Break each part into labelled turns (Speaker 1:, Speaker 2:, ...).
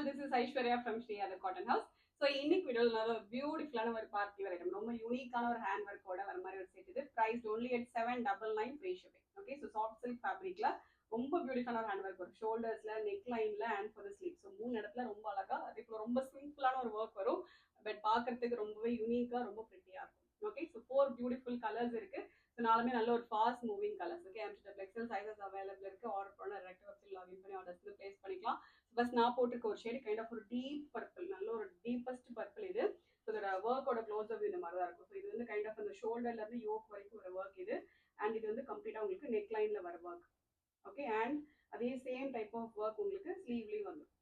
Speaker 1: this is Aishwarya from Shri Ada Cotton House. So இன்னைக்கு வீடியோவில் நல்ல பியூட்டிஃபுல்லான ஒரு பார்ட்டி வேர் ஐட்டம், ரொம்ப யூனிக்கான ஒரு ஹேண்ட் ஒர்க்கோட வர மாதிரி ஒரு செட். இது price only at 799 free shipping. Okay, so soft silk ஃபேப்ரிக்ல ரொம்ப பியூட்டிஃபுல்லான ஒரு ஹேண்ட் ஒர்க் வரும். ஷோல்டர்ஸ்ல, நெக் லைன்ல and for the sleeve. So 3 இடத்துல ரொம்ப அழகா, அதே போல ரொம்ப சிம்பிளான ஒரு ஒர்க் வரும். பட் பார்க்கறதுக்கு ரொம்பவே யூனிக்கா, ரொம்ப பிரிட்டியா இருக்கும். ஓகே, ஸோ 4 பியூட்டிஃபுல் கலர்ஸ் இருக்கு. ஸோ நாலுமே நல்ல ஒரு fast moving colours. Okay, XL sizes available இருக்கு. ஆர்டர் பண்ண டேரக்ட் வெப்சைட் லாகின் பண்ணி ஆர்டர்ஸ் பிளேஸ் பண்ணிக்கலாம். பஸ் நான் போட்டிருக்க ஒரு ஷேட் கைண்ட் ஆஃப் ஒரு டீப் பர்பிள், நல்ல ஒரு டீப்பஸ்ட் பர்பிள் இது. ஸோ இதோட ஒர்க்கோட க்ளோஸ் அப் இந்த மாதிரி தான் இருக்கும். ஸோ இது வந்து கைண்ட் ஆஃப் அந்த ஷோல்டர்ல இருந்து யோக் வரைக்கும் ஒரு ஒர்க் இது. அண்ட் இது வந்து கம்ப்ளீட்டா உங்களுக்கு நெக் லைன்ல வர ஒர்க். ஓகே, அண்ட் அதே சேம் டைப் ஆஃப் ஒர்க் உங்களுக்கு ஸ்லீவ்லயும் வந்துடும்.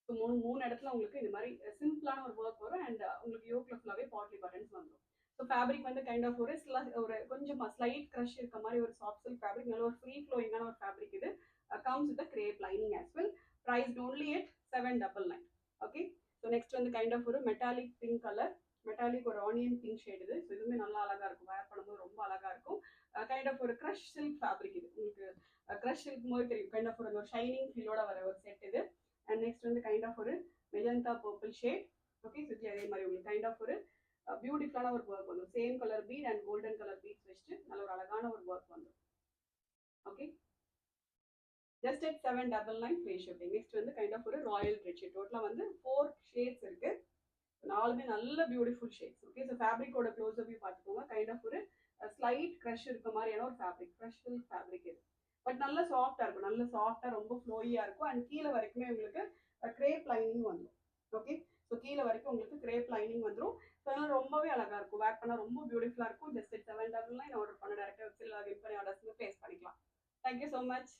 Speaker 1: ஸோ மூணு இடத்துல உங்களுக்கு இந்த மாதிரி சிம்பிளான ஒரு ஒர்க் வரும். அண்ட் உங்களுக்கு யோக்ல ஃபுல்லாவே பாட்லி பட்டன்ஸ் வந்துடும். ஸோ ஃபேப்ரிக் வந்து கைண்ட் ஆஃப் ஒரு கொஞ்சம் ஸ்லைட் க்ரஷ் இருக்க மாதிரி ஒரு சாஃப்ட் சில்க் ஃபேப்ரிக், நல்ல ஒரு ஃப்ரீ ஃப்ளோயிங்கான ஒரு ஃபேப்ரிக் இது. Comes with grape lining as well. priced only at 799. Okay, so next வந்து கைண்ட் ஆஃப் ஒரு மெட்டாலிக் பிங்க் கலர், மெட்டாலிக் ஒரு ஆனியன் பிங்க் ஷேட் இது. ஸோ இதுவுமே நல்லா அழகா இருக்கும், வேர் பண்ணும்போது ரொம்ப அழகா இருக்கும். கைண்ட் ஆஃப் ஒரு க்ரஷ் சில்க் ஃபேப்ரிக் இது. உங்களுக்கு க்ரஷ் சில்க் மாதிரி தெரியும், கைண்ட் ஆஃப் ஒரு ஷைனிங் ஃபீலோட வர ஒரு செட் இது. அண்ட் நெக்ஸ்ட் வந்து கைண்ட் ஆஃப் ஒரு magenta purple shade. Okay, so அதே மாதிரி உங்களுக்கு கைண்ட் ஆஃப் ஒரு பியூட்டிஃபுல்லான ஒரு ஒர்க் வந்துடும். Same colour bead and golden colour beads வச்சுட்டு நல்ல ஒரு அழகான ஒரு ஒர்க் வந்துடும். Okay, just at 799 free shipping. Next வந்து கைண்ட் ஆஃப் ஒரு ராயல் ரெட் ஷேட். டோட்டலா வந்து 4 ஷேட்ஸ் இருக்கு. நாலுமே நல்ல பியூட்டிஃபுல் ஷேட்ஸ். ஓகே, ஸோ ஃபேப்ரிக்கோட க்ளோஸ் அப் பார்த்துக்கோங்க. கைண்ட் ஆஃப் ஒரு ஸ்லைட் க்ரஷ் இருக்க மாதிரியான ஒரு ஃபேப்ரிக், க்ரஷ் சில்க் ஃபேப்ரிக் இது. பட் நல்ல சாஃப்டா இருக்கும், நல்ல சாஃப்டா ரொம்ப ஃப்ளோயியா இருக்கும். அண்ட் கீழே வரைக்குமே உங்களுக்கு கிரேப் லைனிங் வந்துடும். ஓகே, ஸோ கீழே வரைக்கும் உங்களுக்கு கிரேப் லைனிங் வந்துடும். ஸோ அதனால ரொம்பவே அழகா இருக்கும், வேர் பண்ணா ரொம்ப பியூட்டிஃபுல்லா இருக்கும். ஜஸ்ட் at 799 ஆர்டர் பண்ண டேரக்டா வெப்சைட் லாகின் பண்ணி ஆர்டர்ஸ் பிளேஸ் பண்ணிக்கலாம். Thank you so much.